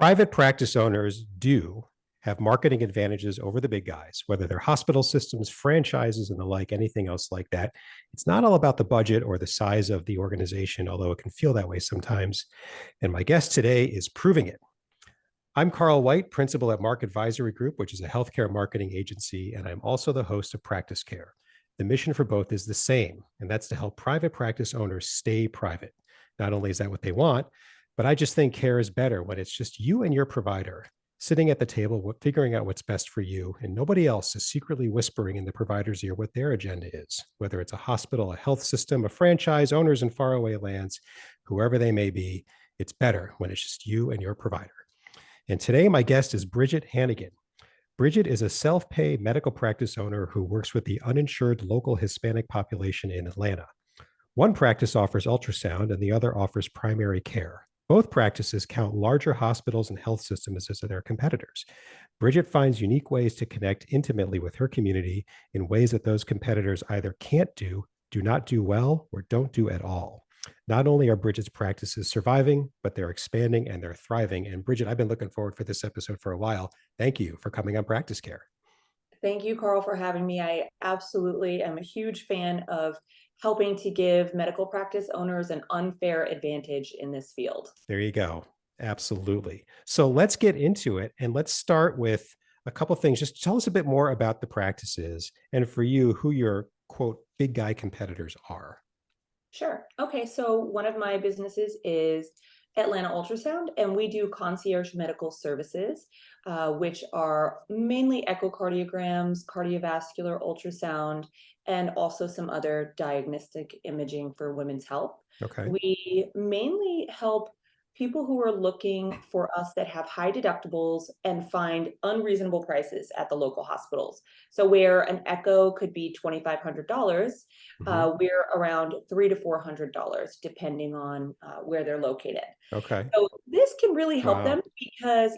Private practice owners do have marketing advantages over the big guys, whether they're hospital systems, franchises, and the like, anything else like that. It's not all about the budget or the size of the organization, although it can feel that way sometimes. And my guest today is proving it. I'm Carl White, principal at Mark Advisory Group, which is a healthcare marketing agency, and I'm also the host of PracticeCare. The mission for both is the same, and that's to help private practice owners stay private. Not only is that what they want, but I just think care is better when it's just you and your provider sitting at the table, figuring out what's best for you, and nobody else is secretly whispering in the provider's ear what their agenda is, whether it's a hospital, a health system, a franchise, owners in faraway lands, whoever they may be. It's better when it's just you and your provider. And today, my guest is Bridgette Hannigan. Bridgette is a self-pay medical practice owner who works with the uninsured local Hispanic population in Atlanta. One practice offers ultrasound and the other offers primary care. Both practices count larger hospitals and health systems as their competitors. Bridgette finds unique ways to connect intimately with her community in ways that those competitors either can't do not do well, or don't do at all. Not only are Bridgette's practices surviving, but they're expanding and they're thriving. And Bridgette, I've been looking forward for this episode for a while. Thank you for coming on PracticeCare. Thank you, Carl, for having me. I absolutely am a huge fan of helping to give medical practice owners an unfair advantage in this field. There you go. Absolutely. So let's get into it. And let's start with a couple of things. Just tell us a bit more about the practices and for you, who your quote, big guy competitors are. Sure. Okay. So one of my businesses is Atlanta Ultrasound, and we do concierge medical services, which are mainly echocardiograms, cardiovascular ultrasound, and also some other diagnostic imaging for women's health. Okay. We mainly help people who are looking for us that have high deductibles and find unreasonable prices at the local hospitals. So where an echo could be $2,500, we're around $300 to $400, depending on where they're located. Okay. So this can really help Wow. them because,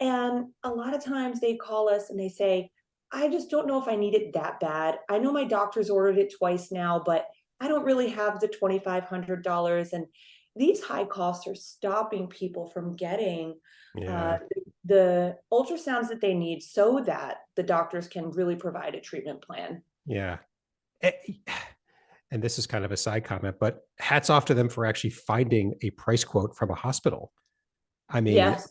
and a lot of times they call us and they say, I just don't know if I need it that bad. I know my doctor's ordered it twice now, but I don't really have the $2,500. And these high costs are stopping people from getting the ultrasounds that they need so that the doctors can really provide a treatment plan. Yeah. And this is kind of a side comment, but hats off to them for actually finding a price quote from a hospital. I mean, yes.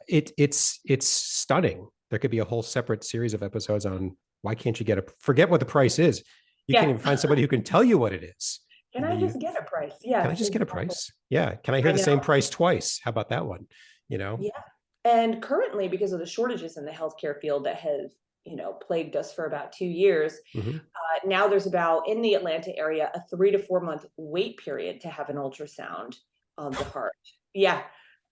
It's stunning. There could be a whole separate series of episodes on why can't you forget what the price is. You can't even find somebody who can tell you what it is. Can I just get a price? Yeah. Can I just get a price? Yeah. Can I hear the same price twice? How about that one? Yeah. And currently, because of the shortages in the healthcare field that has, plagued us for about 2 years, now there's about, in the Atlanta area, a 3 to 4 month wait period to have an ultrasound of the heart. Yeah.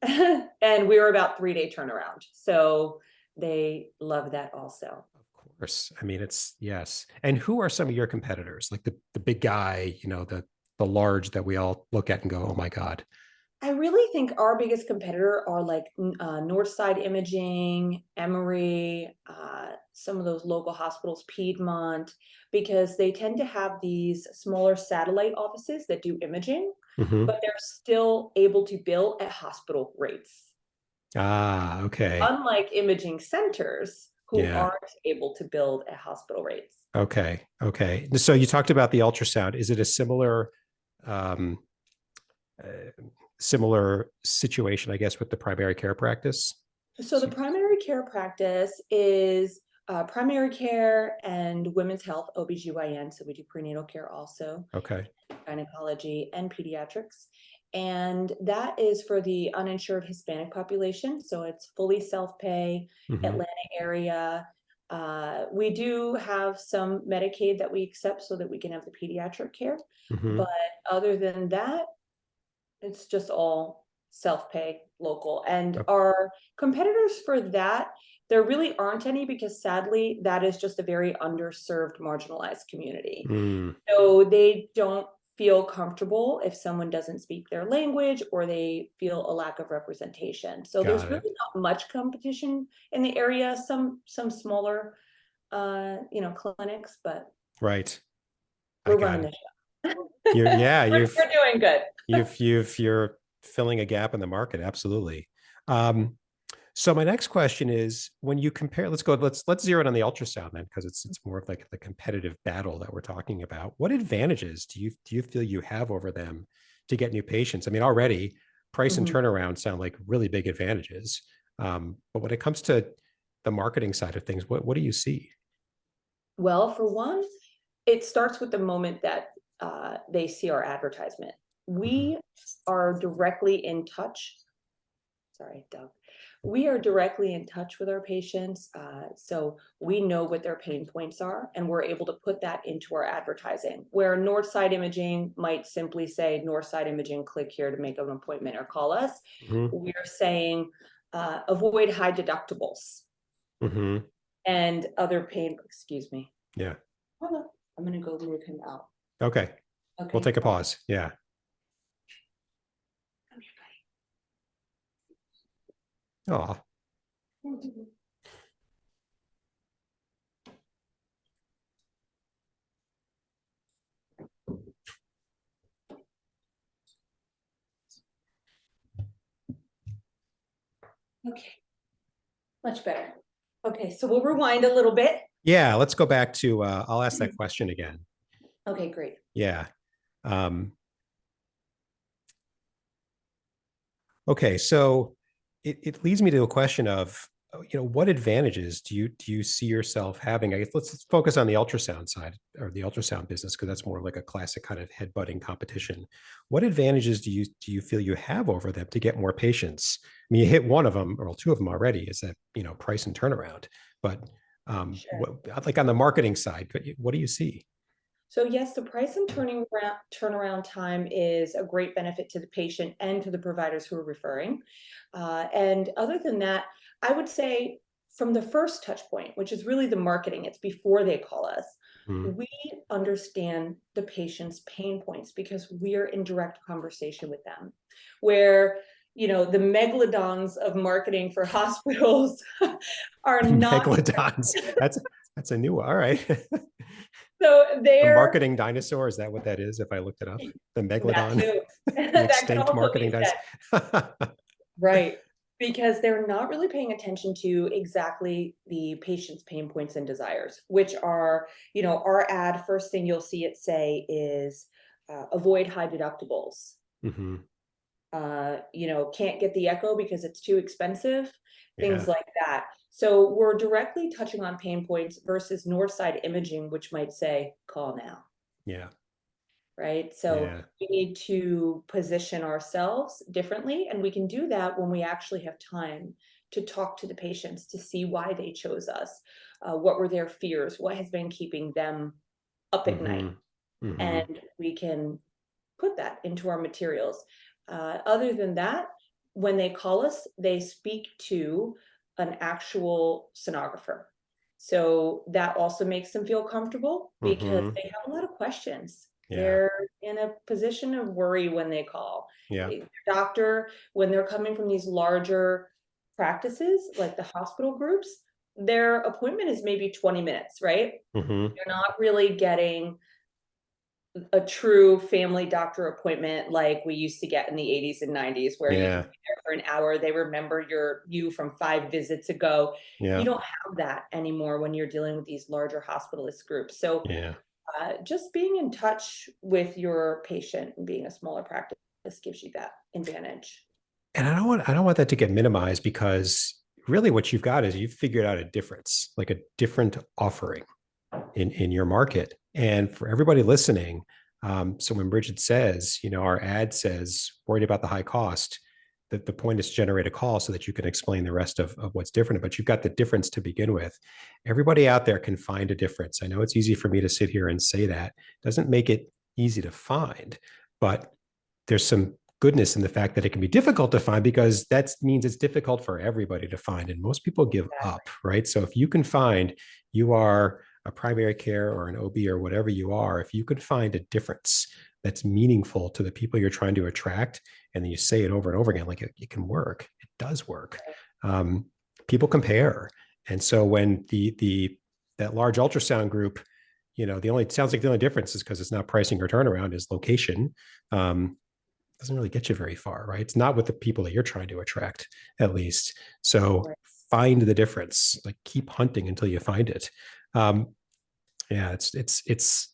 And we were about 3-day turnaround. So they love that also. Of course. I mean, yes. And who are some of your competitors? Like the big guy, the large that we all look at and go, oh my God. I really think our biggest competitor are like Northside Imaging, Emory, some of those local hospitals, Piedmont, because they tend to have these smaller satellite offices that do imaging, but they're still able to bill at hospital rates. Ah, okay. Unlike imaging centers who aren't able to bill at hospital rates. Okay. So you talked about the ultrasound. Is it a similar situation, I guess, with the primary care practice? So the primary care practice is primary care and women's health, OBGYN. So we do prenatal care also. Okay. Gynecology and pediatrics. And that is for the uninsured Hispanic population. So it's fully self-pay, Atlanta area. We do have some Medicaid that we accept so that we can have the pediatric care. But other than that, it's just all self-pay local. And our competitors for that, there really aren't any, because sadly, that is just a very underserved, marginalized community. So they don't feel comfortable if someone doesn't speak their language, or they feel a lack of representation. So there's really not much competition in the area. Some smaller, clinics, but right. We're running the show. You're doing good. You're filling a gap in the market. Absolutely. Um, so my next question is, when you compare, let's zero in on the ultrasound then, because it's more of like the competitive battle that we're talking about. What advantages do you feel you have over them to get new patients? I mean, already price and Mhm. turnaround sound like really big advantages. But when it comes to the marketing side of things, what do you see? Well, for one, it starts with the moment that they see our advertisement. Mhm. We are directly in touch. Sorry, Doug. We are directly in touch with our patients. So we know what their pain points are, and we're able to put that into our advertising. Where Northside Imaging might simply say, Northside Imaging, click here to make an appointment or call us. Mhm. We're saying, avoid high deductibles Mhm. and other pain, excuse me. Yeah. Hold on. I'm going to go move him out. Okay. We'll Okay. take a pause. Yeah. Come here, Oh, buddy. Okay. Much better. Okay. So we'll rewind a little bit. yeah. Let's go back to, I'll ask that question again. Okay, great. Yeah. Um, okay. So it leads me to a question of, what advantages do you see yourself having? I guess let's focus on the ultrasound side or the ultrasound business, because that's more like a classic kind of headbutting competition. What advantages do you feel you have over them to get more patients? I mean, you hit one of them or two of them already, is that, price and turnaround. But Sure. like on the marketing side, what do you see? So yes, the price and turnaround time is a great benefit to the patient and to the providers who are referring. And other than that, I would say from the first touch point, which is really the marketing, it's before they call us, Mhm. we understand the patient's pain points because we're in direct conversation with them. Where, the megalodons of marketing for hospitals are not. Megalodons. That's a new one. All right. So The they're marketing dinosaur, is that what that is? If I looked it up, the that megalodon, too. the That could extinct also be marketing said. dinosaur. Right. Because they're not really paying attention to exactly the patient's pain points and desires, which are, our ad, first thing you'll see it say is avoid high deductibles. Hmm. Can't get the echo because it's too expensive, things Yeah. like that. So we're directly touching on pain points versus Northside Imaging, which might say, call now. Yeah. Right? So Yeah. we need to position ourselves differently, and we can do that when we actually have time to talk to the patients to see why they chose us, what were their fears, what has been keeping them up at night, Hmm. Hmm. and we can put that into our materials. Other than that, when they call us, they speak to an actual sonographer. So that also makes them feel comfortable because Hmm. they have a lot of questions. Yeah. They're in a position of worry when they call. Yeah. Their doctor, when they're coming from these larger practices, like the hospital groups, their appointment is maybe 20 minutes, right? Hmm. You're not really getting a true family doctor appointment like we used to get in the 80s and 90s, where you can Yeah. be there for an hour, they remember you from 5 visits ago. You Yeah. don't have that anymore when you're dealing with these larger hospitalist groups. So Yeah. just being in touch with your patient and being a smaller practice gives you that advantage. And I don't want that to get minimized, because really what you've got is you've figured out a difference, like a different offering in your market. And for everybody listening, so when Bridgette says, our ad says, worried about the high cost, that the point is to generate a call so that you can explain the rest of what's different, but you've got the difference to begin with. Everybody out there can find a difference. I know it's easy for me to sit here and say that. It doesn't make it easy to find, but there's some goodness in the fact that it can be difficult to find, because that means it's difficult for everybody to find. And most people give up, right? So if you can find, you are a primary care or an OB or whatever you are, if you could find a difference that's meaningful to the people you're trying to attract, and then you say it over and over again, like it can work. It does work. Um, People compare. And so when that large ultrasound group, the only, it sounds like the only difference is because it's not pricing or turnaround, is location. Um, doesn't really get you very far, right? It's not with the people that you're trying to attract, at least. So Right. find the difference, like keep hunting until you find it. Um, yeah, it's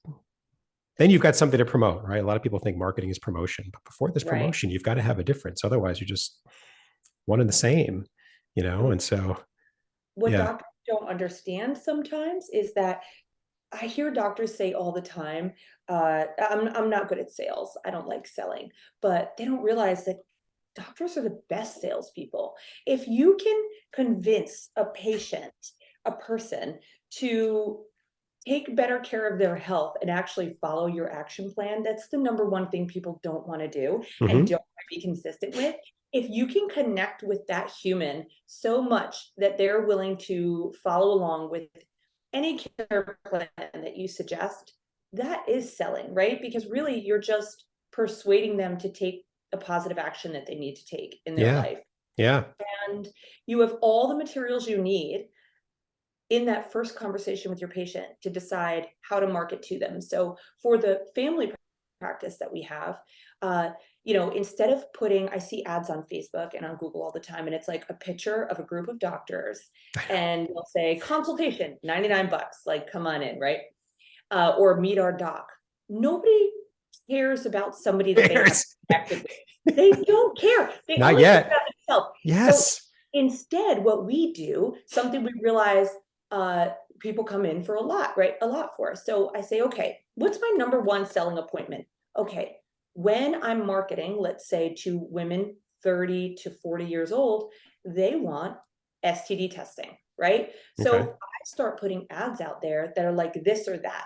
then you've got something to promote, right? A lot of people think marketing is promotion, but before this Right. promotion, you've got to have a difference. Otherwise, you're just one and the same, you know? And so, What yeah. doctors don't understand sometimes is that I hear doctors say all the time, I'm not good at sales. I don't like selling, but they don't realize that doctors are the best salespeople. If you can convince a patient, a person to take better care of their health and actually follow your action plan, that's the number one thing people don't want to do and Mm-hmm. don't want to be consistent with. If you can connect with that human so much that they're willing to follow along with any care plan that you suggest, that is selling, right? Because really you're just persuading them to take a positive action that they need to take in their Yeah. life. Yeah. And you have all the materials you need in that first conversation with your patient to decide how to market to them. So for the family practice that we have, instead of putting, I see ads on Facebook and on Google all the time, and it's like a picture of a group of doctors, and they'll say consultation, $99, like come on in, right? Or meet our doc. Nobody cares about somebody that they have There's connected with. They don't care. They not only care yet. about themselves. So Yes. instead, what we do, something we realize uh, people come in for a lot, right? A lot for us. So I say, okay, what's my number one selling appointment? Okay, when I'm marketing, let's say to women 30 to 40 years old, they want STD testing, right? So Okay. I start putting ads out there that are like this or that.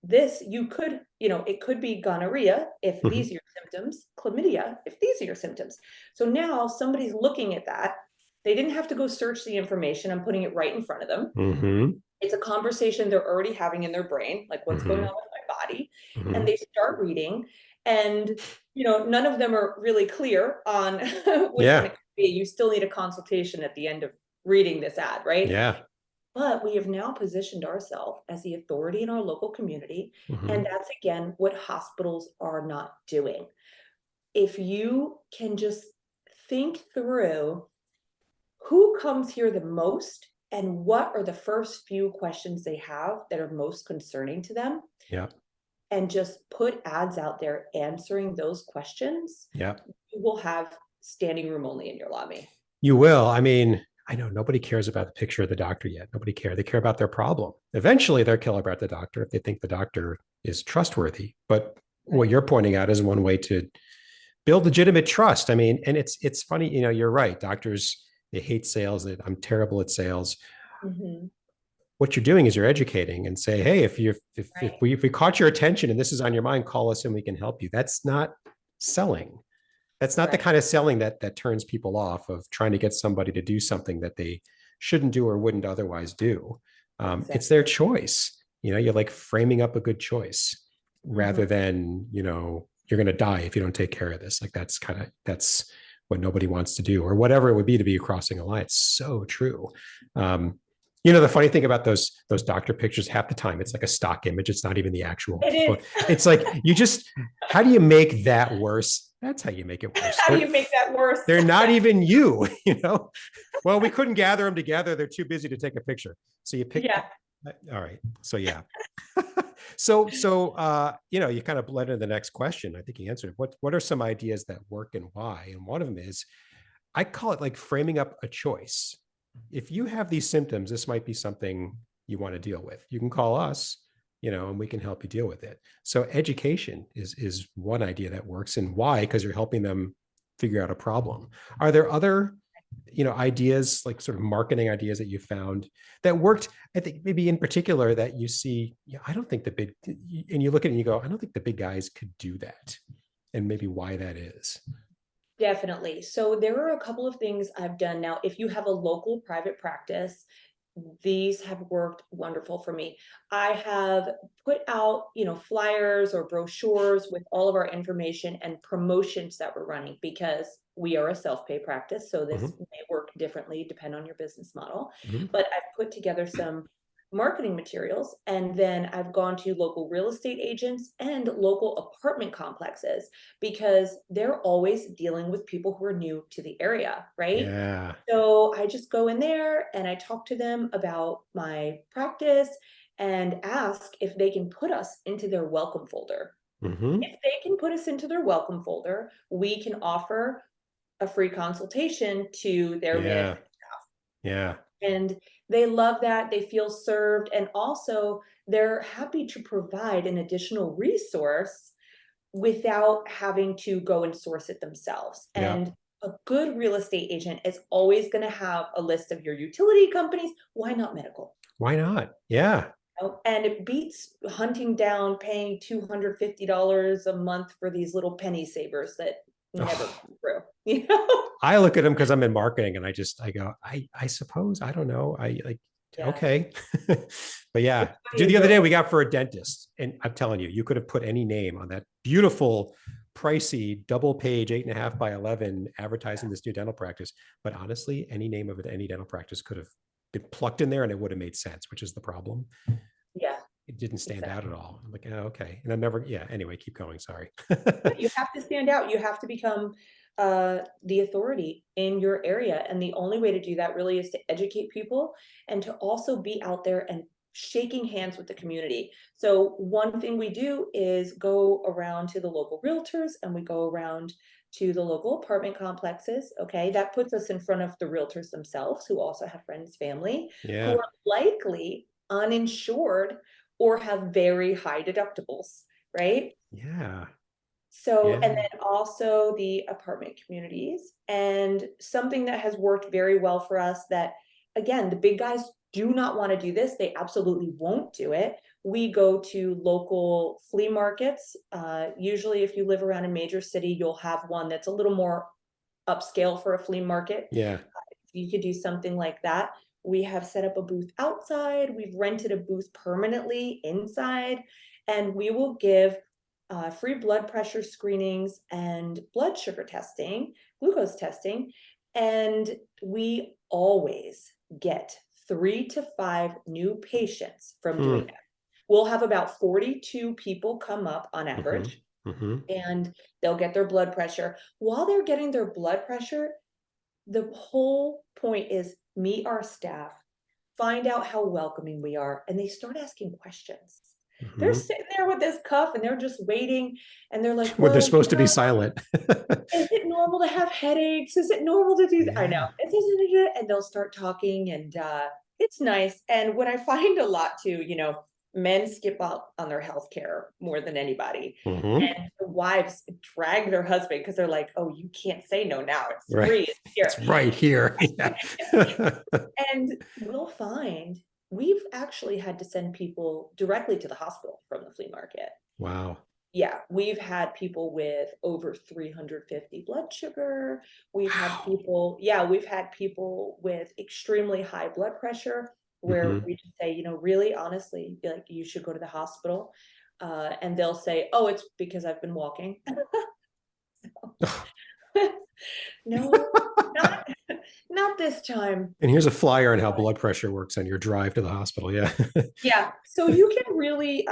This you could, it could be gonorrhea if Mm-hmm. these are your symptoms, chlamydia if these are your symptoms. So now somebody's looking at that. They didn't have to go search the information. I'm putting it right in front of them. Mm-hmm. It's a conversation they're already having in their brain, like what's going Mm-hmm. on with my body. And Mm-hmm. they start reading, and none of them are really clear on which one it Yeah. could be. You still need a consultation at the end of reading this ad, right? Yeah. But we have now positioned ourselves as the authority in our local community. Mm-hmm. And that's again what hospitals are not doing. If you can just think through who comes here the most and what are the first few questions they have that are most concerning to them, Yeah. and just put ads out there answering those questions, Yeah. you will have standing room only in your lobby. You will. I mean, I know nobody cares about the picture of the doctor yet. Nobody cares. They care about their problem. Eventually, they'll care about the doctor if they think the doctor is trustworthy. But what Right. you're pointing out is one way to build legitimate trust. I mean, and it's funny. You're right. Doctors, they hate sales. I'm terrible at sales. Mm-hmm. What you're doing is you're educating and say, hey, Right. if we caught your attention and this is on your mind, call us and we can help you. That's not selling. That's not the Right. kind of selling that turns people off of trying to get somebody to do something that they shouldn't do or wouldn't otherwise do. It's their Exactly. choice. You're like framing up a good choice Mm-hmm. rather than, you're going to die if you don't take care of this. Like that's what nobody wants to do or whatever it would be to be crossing a line. It's so true. Um, the funny thing about those doctor pictures, half the time it's like a stock image. It's not even the actual It people. is. It's like how do you make that worse? That's how you make it worse. How do you make that worse? They're not even you. Well, we couldn't gather them together. They're too busy to take a picture. So you pick. Yeah. All right. So yeah. So you kind of bled into the next question. I think you answered it. What are some ideas that work and why? And one of them is I call it like framing up a choice. If you have these symptoms, this might be something you want to deal with. You can call us, and we can help you deal with it. So education is one idea that works. And why? Because you're helping them figure out a problem. Are there other, ideas, like sort of marketing ideas that you found that worked? I think maybe in particular that you see, I don't think and you look at it and you go, I don't think the big guys could do that. And maybe why that is. Definitely. So there are a couple of things I've done now. If you have a local private practice, these have worked wonderful for me. I have put out, flyers or brochures with all of our information and promotions that we're running because we are a self-pay practice. So this Mhm, may work differently depending on your business model. mhm, But I've put together some marketing materials. And then I've gone to local real estate agents and local apartment complexes because they're always dealing with people who are new to the area, right? Yeah. So I just go in there and I talk to them about my practice and ask if they can put us into their welcome folder. Hmm. If they can put us into their welcome folder, we can offer a free consultation to their Yeah. management. Yeah. And they love that. They feel served. And also, they're happy to provide an additional resource without having to go and source it themselves. Yeah. And a good real estate agent is always going to have a list of your utility companies. Why not medical? Why not? Yeah. And it beats hunting down paying $250 a month for these little penny savers that never Oh, come through, you know? I look at them because I'm in marketing and I go, I suppose, I don't know. I like, Yeah. okay. But It's yeah, funny dude, as the other you're day we got for a dentist, and I'm telling you, you could have put any name on that beautiful, pricey double page 8.5 by 11 advertising this new dental practice. But honestly, any name of it, any dental practice could have been plucked in there and it would have made sense, which is the problem. yeah, It didn't stand out at exactly. all. I'm like, oh, okay. And I never, yeah, anyway, keep going. Sorry. Yeah, you have to stand out. You have to become the authority in your area. And the only way to do that really is to educate people and to also be out there and shaking hands with the community. So one thing we do is go around to the local realtors and we go around to the local apartment complexes. Okay, that puts us in front of the realtors themselves, who also have friends, family, who Yeah. are likely uninsured or have very high deductibles, right? Yeah. So, Yeah. and then also the apartment communities. And something that has worked very well for us that, again, the big guys do not want to do this. They absolutely won't do it. We go to local flea markets. Usually, if you live around a major city, you'll have one that's a little more upscale for a flea market. Yeah. You could do something like that. We have set up a booth outside. We've rented a booth permanently inside, and we will give free blood pressure screenings and blood sugar testing, glucose testing, and we always get 3 to 5 new patients from doing Hmm. that. We'll have about 42 people come up on Mm-hmm. average, Mm-hmm. and they'll get their blood pressure. While they're getting their blood pressure, the whole point is meet our staff, find out how welcoming we are, and they start asking questions. They're Mm-hmm. sitting there with this cuff and they're just waiting, and they're like, When they're well, supposed to be silent. is it normal to have headaches? Is it normal to do that? I know Yeah. it isn't. And they'll start talking, and it's nice. And what I find a lot too, men skip out on their health care more than anybody. Mm-hmm. And the wives drag their husband because they're like, oh, you can't say no now. It's Right. free. It's here. It's right here. Yeah. And we'll find we've actually had to send people directly to the hospital from the flea market. Wow. Yeah, we've had people with over 350 blood sugar. Wow. We've had people with extremely high blood pressure where Mm-hmm. we just say, really honestly, like you should go to the hospital. And they'll say, oh, it's because I've been walking. No, not not this time. And here's a flyer on how blood pressure works on your drive to the hospital. Yeah. Yeah, so you can really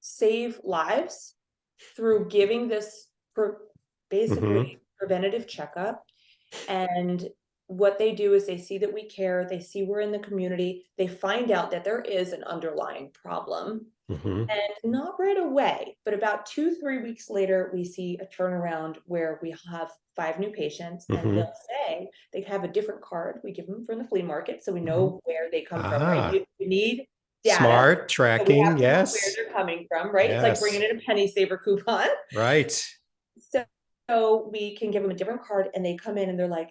save lives through giving this Mm-hmm. basically preventative checkup. And what they do is they see that we care, they see we're in the community, they find out that there is an underlying problem. Mm-hmm. And not right away, but about 2, 3 weeks later, we see a turnaround where we have 5 new patients, and they'll Mm-hmm. say they have a different card. We give them from the flea market, so we Mm-hmm. know where they come from, right? Ah, We need data, smart so we tracking. have to know where Yes. they're coming from, right? It's like Yes. bringing in a penny saver coupon. Right. So we can give them a different card, and they come in and they're like,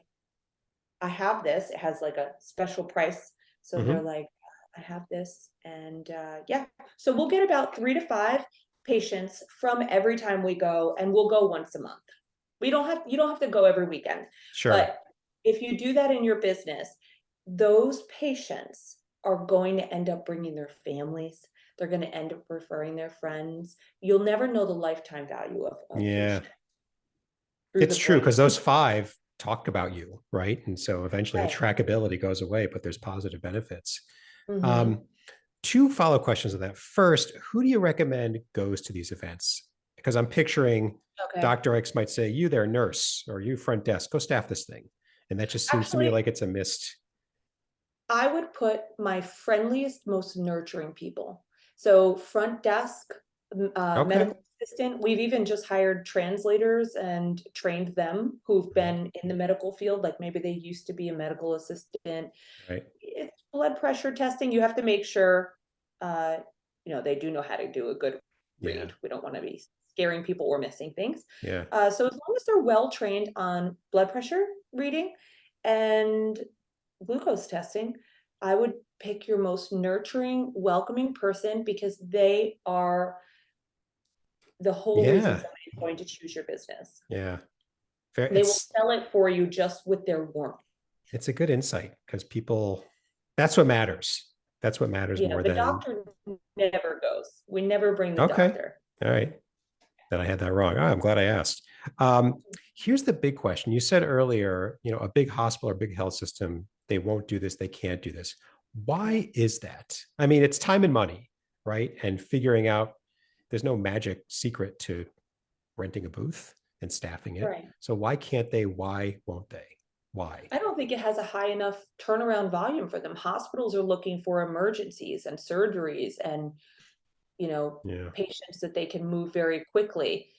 I have this. It has like a special price. So they're Mm-hmm. like, I have this. And yeah, so we'll get about 3 to 5 patients from every time we go, and we'll go once a month. You don't have to go every weekend. Sure. But if you do that in your business, those patients are going to end up bringing their families. They're going to end up referring their friends. You'll never know the lifetime value of a Yeah. patient through the It's true brand. because those five talk about you, right? And so eventually the Right. trackability goes away, but there's positive benefits. Mhm. Um, two follow questions on that. First, who do you recommend goes to these events? Because I'm picturing Okay. Dr. X might say, you there, nurse, or you front desk, go staff this thing. And that just seems to me Actually, like it's a missed. I would put my friendliest, most nurturing people. So front desk, Okay. medical assistant. We've even just hired translators and trained them who've Right. been in the medical field. Like maybe they used to be a medical assistant. Right. It's blood pressure testing. You have to make sure, uh, they do know how to do a good Yeah. read. We don't want to be scaring people or missing things. Yeah. So as long as they're well trained on blood pressure reading and glucose testing, I would pick your most nurturing, welcoming person because they are the whole reason Yeah. somebody's going to choose your business. Yeah. Fair. They will sell it for you just with their warmth. It's a good insight because people, that's what matters. That's what matters Yeah, more the than, doctor never goes. We never bring the okay. doctor. All right. Then I had that wrong. Oh, I'm glad I asked. Here's the big question. You said earlier, a big hospital or big health system, they won't do this, they can't do this. Yeah. Why is that? I mean, it's time and money, right? And figuring out there's no magic secret to renting a booth and staffing it. Right. So why can't they? Why won't they? Why? I don't think it has a high enough turnaround volume for them. Hospitals are looking for emergencies and surgeries and Yeah. patients that they can move very quickly.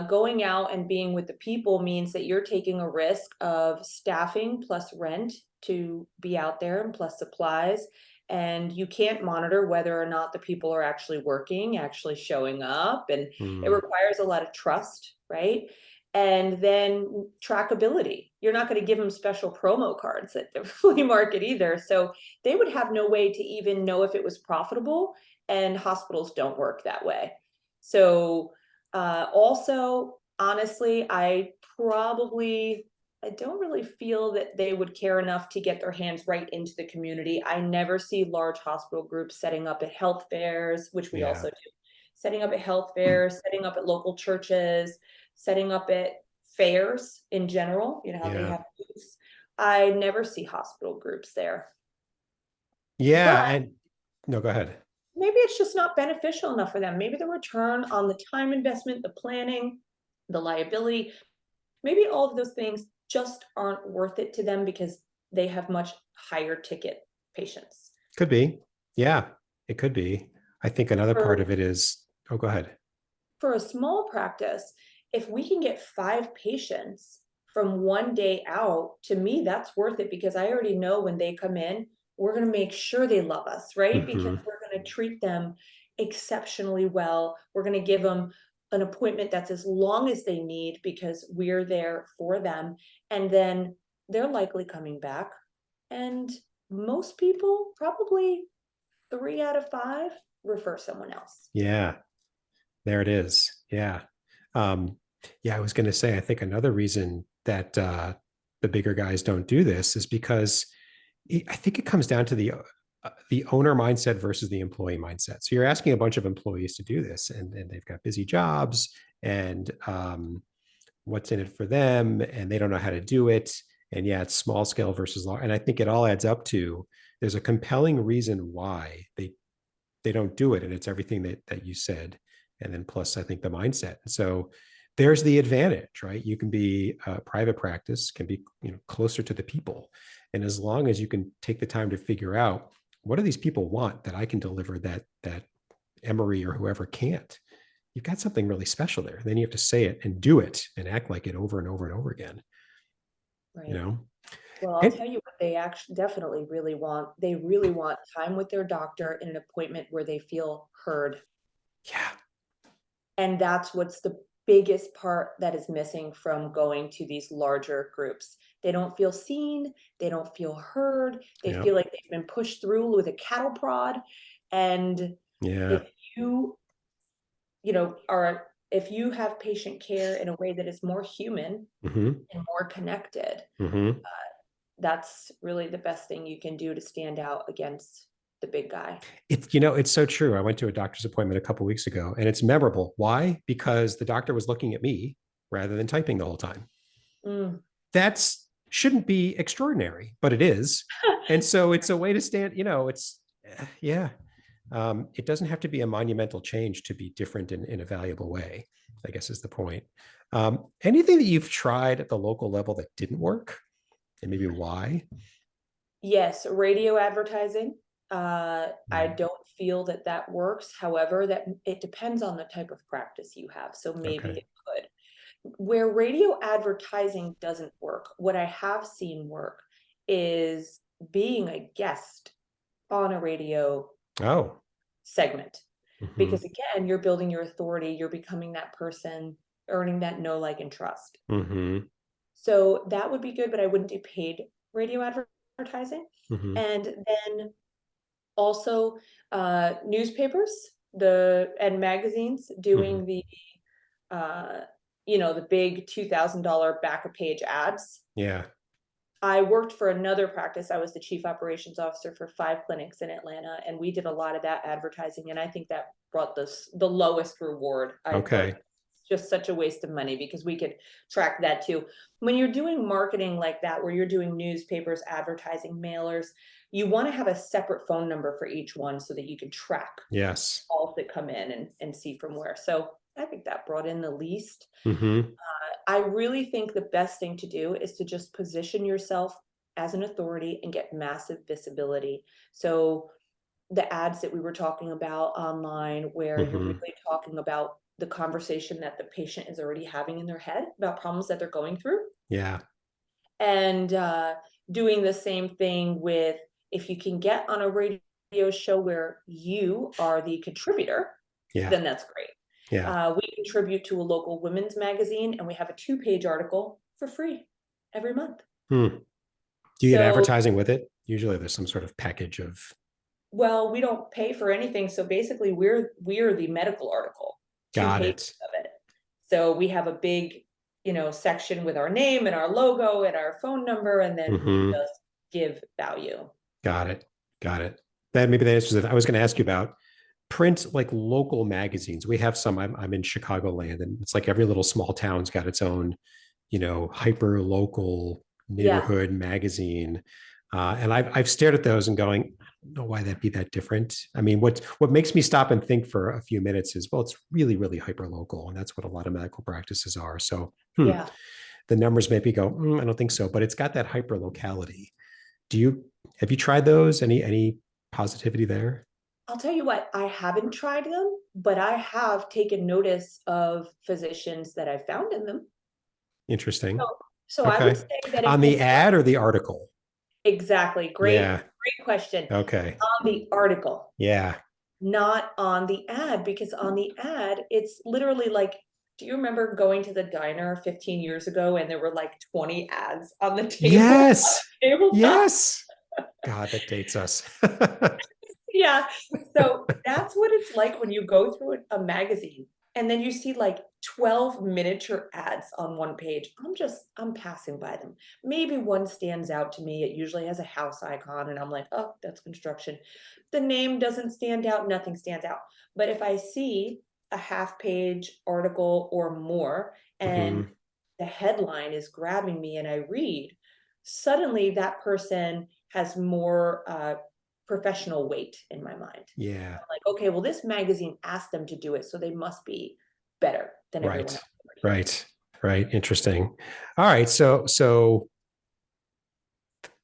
Going out and being with the people means that you're taking a risk of staffing plus rent to be out there and plus supplies. And you can't monitor whether or not the people are actually working, actually showing up. And it Mm, requires a lot of trust, right? And then trackability. You're not going to give them special promo cards at the flea market either. So they would have no way to even know if it was profitable, and hospitals don't work that way. So also, honestly, I don't really feel that they would care enough to get their hands right into the community. I never see large hospital groups setting up at health fairs, which we yeah. also do, setting up at health fairs, setting up at local churches, setting up at fairs in general, how they Yeah. have booths. I never see hospital groups there. Yeah. But And no, go ahead. maybe it's just not beneficial enough for them. Maybe the return on the time investment, the planning, the liability, maybe all of those things just aren't worth it to them because they have much higher ticket patients. Could be. Yeah, it could be. I think another part of For it is, oh, go ahead. for a small practice, if we can get 5 patients from one day out, to me, that's worth it because I already know when they come in, we're going to make sure they love us, right? Because Hmm. we're going to treat them exceptionally well. We're going to give them an appointment that's as long as they need because we're there for them. And then they're likely coming back. And most people, probably 3 out of 5, refer someone else. Yeah, there it is. Yeah. Um, yeah, I was going to say, I think another reason that the bigger guys don't do this is because I think it comes down to the owner mindset versus the employee mindset. So you're asking a bunch of employees to do this, and they've got busy jobs, and what's in it for them, and they don't know how to do it. And yeah, it's small scale versus large. And I think it all adds up to there's a compelling reason why they don't do it, and it's everything that you said, and then plus I think the mindset. So there's the advantage, right? You can be private practice, can be closer to the people, and as long as you can take the time to figure out what do these people want that I can deliver that Emory or whoever can't, you've got something really special there. Then you have to say it and do it and act like it over and over and over again. You Right. know, Well, I'll and tell you what they actually definitely really want. They really want time with their doctor in an appointment where they feel heard. yeah, And that's what's the biggest part that is missing from going to these larger groups. They don't feel seen, they don't feel heard, they yeah, feel like they've been pushed through with a cattle prod. And yeah, if you, you know, are if you have patient care in a way that is more human mm-hmm, and more connected, mm-hmm. that's really the best thing you can do to stand out against the big guy. It's so true. I went to a doctor's appointment a couple of weeks ago, and it's memorable. Why? Because the doctor was looking at me rather than typing the whole time. Mm. That's shouldn't be extraordinary, but it is. And so it's a way to stand, it's Yeah. It doesn't have to be a monumental change to be different in a valuable way, I guess is the point. Anything that you've tried at the local level that didn't work, and maybe why? Yes, radio advertising. I Mm, don't feel that that works. However, that it depends on the type of practice you have. So maybe okay. it could. Where radio advertising doesn't work, what I have seen work is being a guest on a radio Oh. segment. Hmm. Because again, you're building your authority, you're becoming that person, earning that know, like, and trust. Hmm. So that would be good, but I wouldn't do paid radio advertising. Hmm. And then also newspapers, and magazines Hmm. doing uh, the big $2,000 back a page ads. Yeah. I worked for another practice. I was the chief operations officer for 5 clinics in Atlanta, and we did a lot of that advertising. And I think that brought the lowest reward. I feel like Okay. it's just such a waste of money because we could track that too. When you're doing marketing like that, where you're doing newspapers, advertising, mailers, you want to have a separate phone number for each one so that you can track Yes. calls that come in and see from where. So I think that brought in the least. Hmm. I really think the best thing to do is to just position yourself as an authority and get massive visibility. So the ads that we were talking about online, where you're Hmm. really talking about the conversation that the patient is already having in their head about problems that they're going through, Yeah. and doing the same thing with, if you can get on a radio show where you are the contributor, Yeah. then that's great. Yeah. We contribute to a local women's magazine, and we have a 2-page article for free every month. Hmm. Do you get So, advertising with it? Usually there's some sort of package of, well, we don't pay for anything. So basically, we're the medical article, two got pages it. of it. So we have a big, section with our name and our logo and our phone number, and then we Hmm. just give value. Got it. Got it. That maybe that answers it. I was going to ask you about print, like local magazines. We have some. I'm in Chicagoland, and it's like every little small town's got its own, hyper local Yeah, neighborhood magazine. And I've stared at those and going, I don't know why that'd be that different. I mean, what makes me stop and think for a few minutes is, well, it's really, really hyper local, and that's what a lot of medical practices are. So, yeah. the numbers maybe go, I don't think so, but it's got that hyper locality. Do you have you tried those? Any positivity there? I'll tell you what, I haven't tried them, but I have taken notice of physicians that I found in them. Interesting. So, so I would Okay. say that On if the you ad or the article? exactly, Yeah. great question. Okay. On the article, Yeah. not on the ad, because on the ad, it's literally like, do you remember going to the diner 15 years ago and there were like 20 ads on the Yes. tabletop? Yes. God, that dates us. Yeah. So that's what it's like when you go through a magazine and then you see like 12 miniature ads on one page. I'm passing by them. Maybe one stands out to me. It usually has a house icon, and I'm like, oh, that's construction. The name doesn't stand out, nothing stands out. But if I see a half-page article or more, and Hmm. the headline is grabbing me and I read, suddenly that person has more professional weight in my mind. Yeah. I'm like, okay, well, this magazine asked them to do it, so they must be better than everyone Right. else already. Right. Right. Interesting. All right. So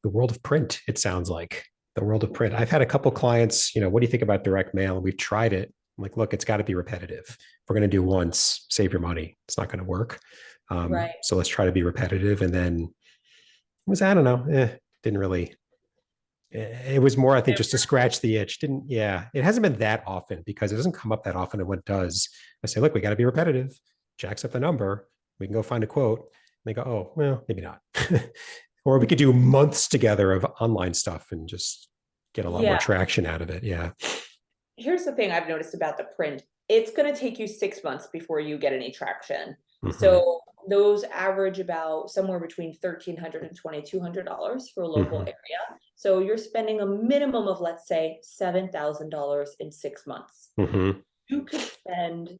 the world of print, it sounds like the world of print. I've had a couple clients, what do you think about direct mail? We've tried it. I'm like, look, it's got to be repetitive. If we're going to do once, save your money. It's not going to work. Right. So let's try to be repetitive. And then it was, I don't know, didn't really, it was more, I think, just to scratch the itch. Didn't, yeah, it hasn't been that often because it doesn't come up that often. And when it does, I say, look, we got to be repetitive. Jacks up the number. We can go find a quote. And they go, oh, well, maybe not. Or we could do months together of online stuff and just get a lot more Yeah. traction out of it. Yeah. Here's the thing I've noticed about the print. It's going to take you 6 months before you get any traction. Mm-hmm. So those average about somewhere between $1,300 and $2,200 for a local Mm-hmm. area. So you're spending a minimum of, let's say, $7,000 in 6 months. Mm-hmm. You could spend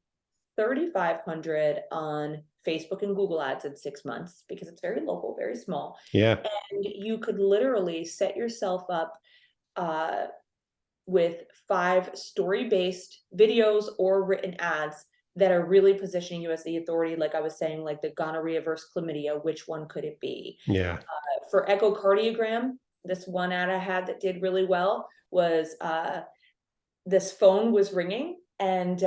3,500 on Facebook and Google ads in 6 months because it's very local, very small. Yeah. And you could literally set yourself up uh, with 5 story-based videos or written ads that are really positioning you as the authority. Like I was saying, like the gonorrhea versus chlamydia, which one could it be? Yeah. For echocardiogram, this one ad I had that did really well was this phone was ringing, and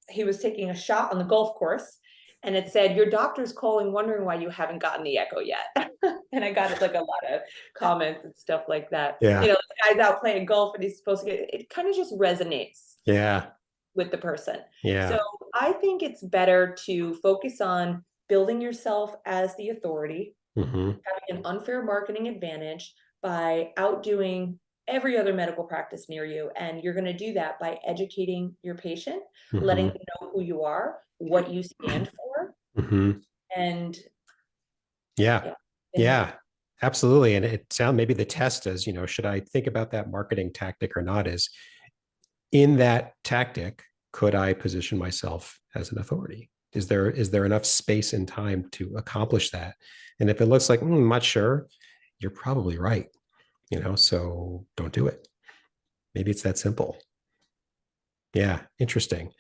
he was taking a shot on the golf course, and it said, "Your doctor's calling, wondering why you haven't gotten the echo yet." And I got like a lot of comments and stuff like that. Yeah. The guy's out playing golf and he's supposed to get it. Kind of just resonates Yeah. with the person. So Yeah. I think it's better to focus on building yourself as the authority, Hmm. having an unfair marketing advantage by outdoing every other medical practice near you. And you're going to do that by educating your patient, letting Hmm. them know who you are, what you stand for, Hmm. and Yeah. yeah. Yeah. Absolutely. And it sounds maybe the test is, should I think about that marketing tactic or not? Is in that tactic, could I position myself as an authority? Is there enough space and time to accomplish that? And if it looks like I'm not sure, you're probably right. So don't do it. Maybe it's that simple. Yeah, interesting.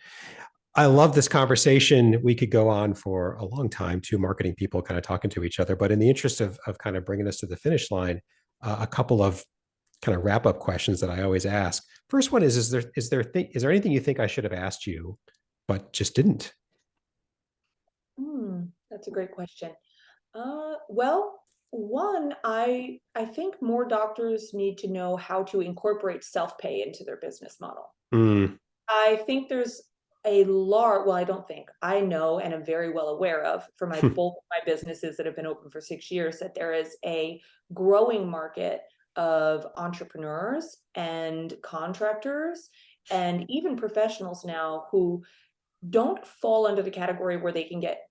I love this conversation. We could go on for a long time, two marketing people kind of talking to each other. But in the interest of kind of bringing us to the finish line, a couple of kind of wrap up questions that I always ask. First one is there anything you think I should have asked you, but just didn't? That's a great question. Well, one, I think more doctors need to know how to incorporate self-pay into their business model. Mm, I think there's a large, well, I don't think, I know and am very well aware of for my both my businesses that have been open for 6 years, that there is a growing market of entrepreneurs and contractors and even professionals now who don't fall under the category where they can get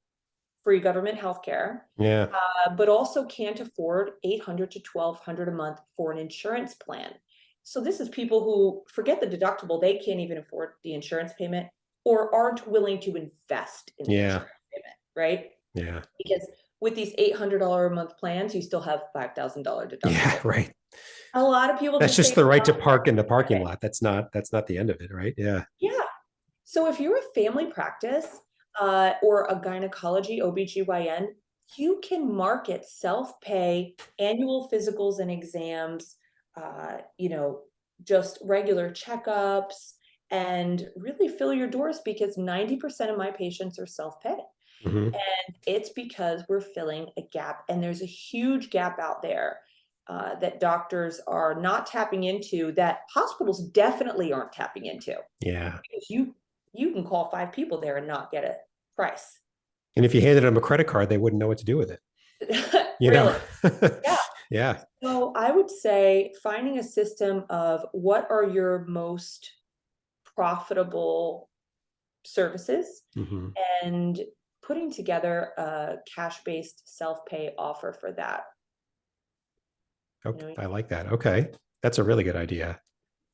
free government health care, yeah, but also can't afford 800 to 1200 a month for an insurance plan. So this is people who forget the deductible, they can't even afford the insurance payment or aren't willing to invest in the yeah, insurance payment, right? yeah, Because with these $800 a month plans, you still have $5,000 yeah. deductible. Right. A lot of people That's just say just it's the right to not park in the worth parking it. lot. That's not the end of it, right? Yeah. Yeah. So if you're a family practice or a gynecology OBGYN, you can market self-pay annual physicals and exams, uh, you know, just regular checkups, and really fill your doors because 90% of my patients are self-pay. Hmm. And it's because we're filling a gap, and there's a huge gap out there that doctors are not tapping into, that hospitals definitely aren't tapping into, Yeah. because you can call 5 people there and not get a price. And if you handed them a credit card, they wouldn't know what to do with it. You know. Really? Yeah. Yeah. So I would say finding a system of what are your most profitable services Hmm. and putting together a cash-based self-pay offer for that. You Okay. know, I like that. Okay. That's a really good idea.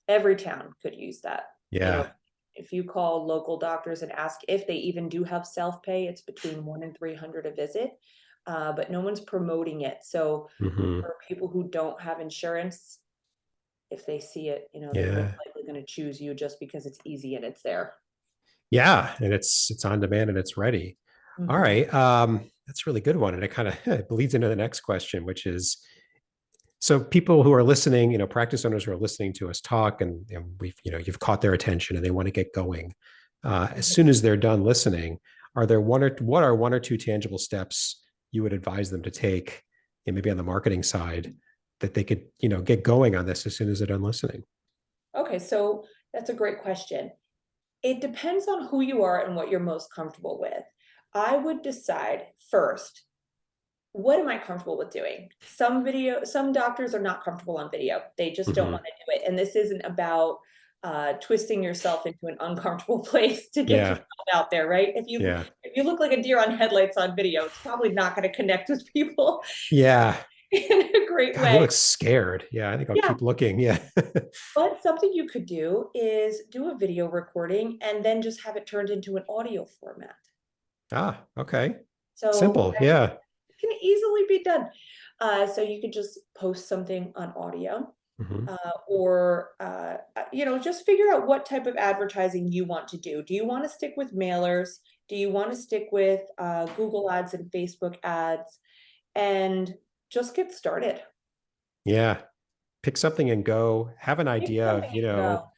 every town could use that. You know, Yeah. if you call local doctors and ask if they even do have self-pay, it's between 1 and 300 a visit, but no one's promoting it. So Hmm. for people who don't have insurance, if they see it, they're most Yeah. likely going to choose you just because it's easy and it's there. Yeah. And it's on demand and it's ready. All Mhm. right. That's a really good one. And it kind of bleeds into the next question, which is, so people who are listening, practice owners who are listening to us talk, and you've caught their attention and they want to get going. As Mhm. soon as they're done listening, what are one or two tangible steps you would advise them to take, and maybe on the marketing side, that they could, get going on this as soon as they're done listening? Okay, so that's a great question. It depends on who you are and what you're most comfortable with. I would decide first, what am I comfortable with doing? Some doctors are not comfortable on video. They just don't Hmm. want to do it. And this isn't about twisting yourself into an uncomfortable place to get Yeah. yourself out there, right? Yeah. If you look like a deer on headlights on video, it's probably not going to connect with people Yeah. in a great God, he way. looks scared. Yeah. I think I'll Yeah. keep looking. Yeah. But something you could do is do a video recording and then just have it turned into an audio format. Ah, okay. So Simple. Yeah. it can easily be done. So you could just post something on audio. Mhm. Just figure out what type of advertising you want to do. Do you want to stick with mailers? Do you want to stick with Google ads and Facebook ads? And just get started. Yeah. Pick something and go. Have an Pick idea of, something and go.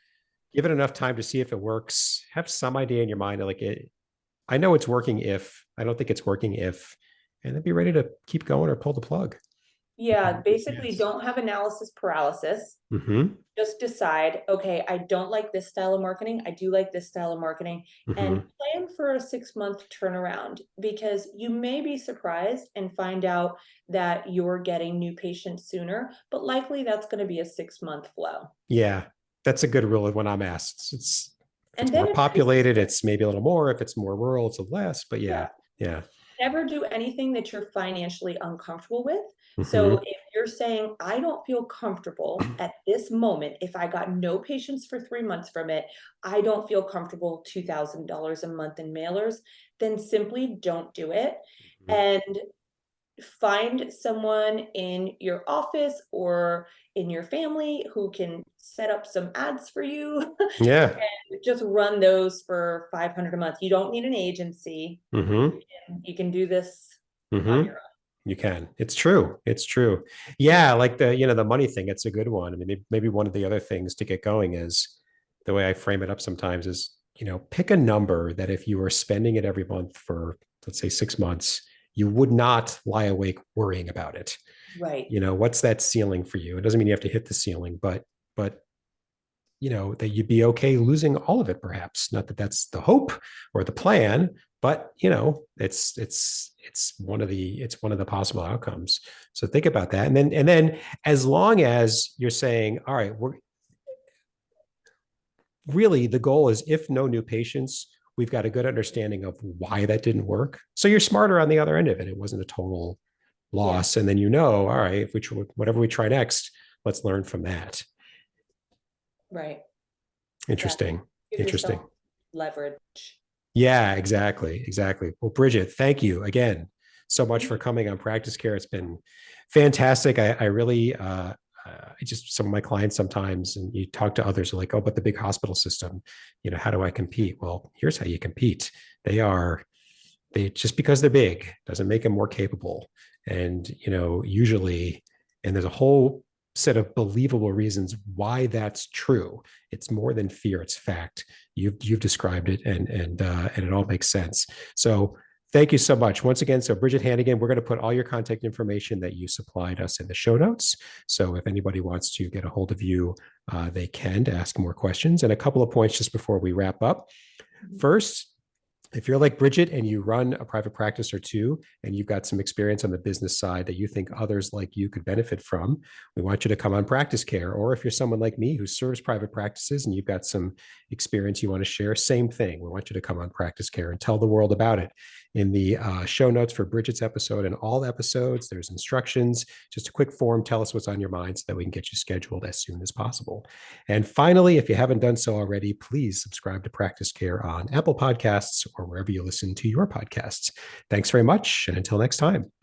give it enough time to see if it works. Have some idea in your mind of like it. I know it's working if, I don't think it's working if, and then be ready to keep going or pull the plug. If you Yeah, have a good basically chance. don't have analysis paralysis. Mm-hmm. Just decide, okay, I don't like this style of marketing. I do like this style of marketing, and Mm-hmm. plan for a 6-month turnaround, because you may be surprised and find out that you're getting new patients sooner, but likely that's going to be a 6-month flow. Yeah. That's a good rule of when I'm asked. If And it's then more it's nice. populated, it's maybe a little more. If it's more rural, it's a less. But Yeah. yeah. Yeah. Never do anything that you're financially uncomfortable with. So Mm-hmm. if you're saying, I don't feel comfortable at this moment, if I got no patients for 3 months from it, I don't feel comfortable $2,000 a month in mailers, then simply don't do it. And find someone in your office or in your family who can set up some ads for you. Yeah. Just run those for 500 a month. You don't need an agency. Mm-hmm. You can do this on Mm-hmm. your own. You can. It's true. It's true. Yeah, like the money thing, it's a good one. I mean, maybe one of the other things to get going is the way I frame it up sometimes is, pick a number that if you were spending it every month for, let's say, 6 months, you would not lie awake worrying about it. Right. What's that ceiling for you? It doesn't mean you have to hit the ceiling, but that you'd be okay losing all of it, perhaps. Not that that's the hope or the plan, but it's one of the possible outcomes. So think about that. And then as long as you're saying, all right, we're really, the goal is, if no new patients, we've got a good understanding of why that didn't work. So you're smarter on the other end of it. It wasn't a total Yeah. loss. And then, all right, whatever we try next, let's learn from that. Right. Exactly. Interesting. Give Interesting. yourself leverage. Yeah, exactly. Exactly. Well, Bridgette, thank you again so much for Thank coming on PracticeCare. It's been fantastic. I really, I just, some of my clients sometimes, and you talk to others, are like, oh, but the big hospital system, how do I compete? Well, here's how you compete. They just, because they're big doesn't make them more capable. And, usually, and there's a whole set of believable reasons why that's true. It's more than fear, it's fact. You've described it, and it all makes sense. So thank you so much once again. So Bridgette Hannigan, we're going to put all your contact information that you supplied us in the show notes. So if anybody wants to get a hold of you, they can, to ask more questions. And a couple of points just before we wrap up. you. First, if you're like Bridgette and you run a private practice or two, and you've got some experience on the business side that you think others like you could benefit from, we want you to come on PracticeCare. Or if you're someone like me who serves private practices and you've got some experience you want to share, same thing. We want you to come on PracticeCare and tell the world about it. In the show notes for Bridgette's episode and all episodes, there's instructions, just a quick form. Tell us what's on your mind so that we can get you scheduled as soon as possible. And finally, if you haven't done so already, please subscribe to PracticeCare on Apple Podcasts or wherever you listen to your podcasts. Thanks very much. And until next time.